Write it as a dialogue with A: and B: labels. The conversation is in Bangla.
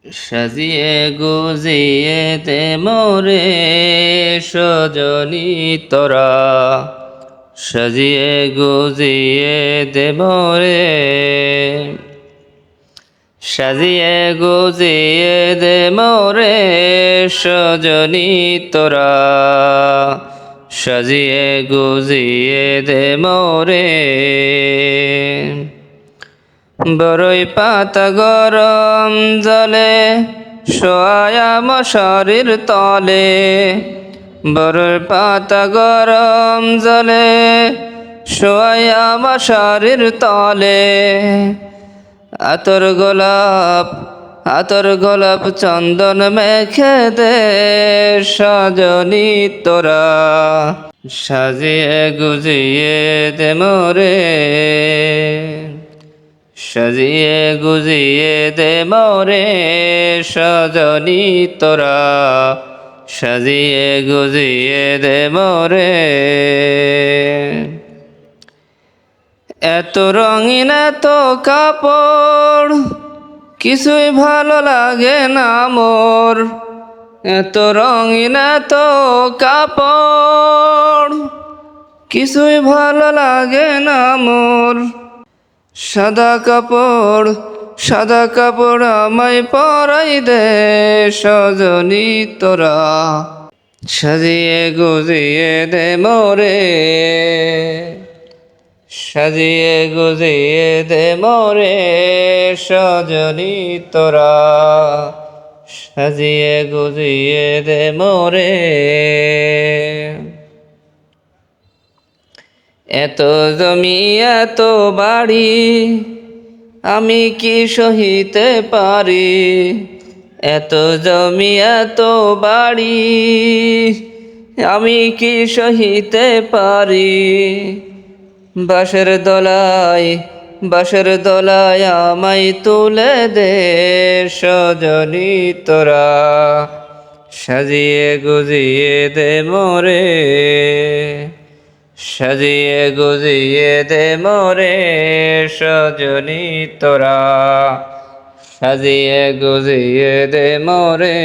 A: সাজিয়ে গুজিয়ে দে মোরে সজনী তোরা, সাজিয়ে গুজিয়ে দে মোরে, সাজিয়ে গুজিয়ে দে মোরে সজনী তোরা, সাজিয়ে গুজিয়ে দে মোরে। বরই পাতা গরম জলে শোয়া মশারির তলে, বরই পাতা গরম জলে শোয়া মশারির তলে, আতর গোলাপ চন্দন মেখে দে সজনী তোরা, সাজিয়ে গুজিয়ে দে মোরে, সাজিয়ে গুজিয়ে দে মোরে সজনী তোরা, সাজিয়ে গুজিয়ে দে মোরে। এত রঙিন এত কাপড় কিছুই ভালো লাগে না মোর, এত রঙিন এত কাপড় কিছুই ভালো লাগে না মোর। সাদা কাপড় আমায় পরাই দে সজনী তোরা, সাজিয়ে গুজিয়ে দে মোরে, সাজিয়ে গুজিয়ে দে মোরে সজনী তোরা, সাজিয়ে গুজিয়ে দে মোরে। এত জমি এত বাড়ি আমি কি সহিতে পারি, এত জমি এত বাড়ি আমি কি সহিতে পারি। বাঁশের দলায় আমায় তুলে দে সজনী তোরা, সাজিয়ে গুজিয়ে দে মোরে, সাজিয়ে গুজিয়ে দে মোরে সজনী তোরা, সাজিয়ে গুজিয়ে দে মোরে।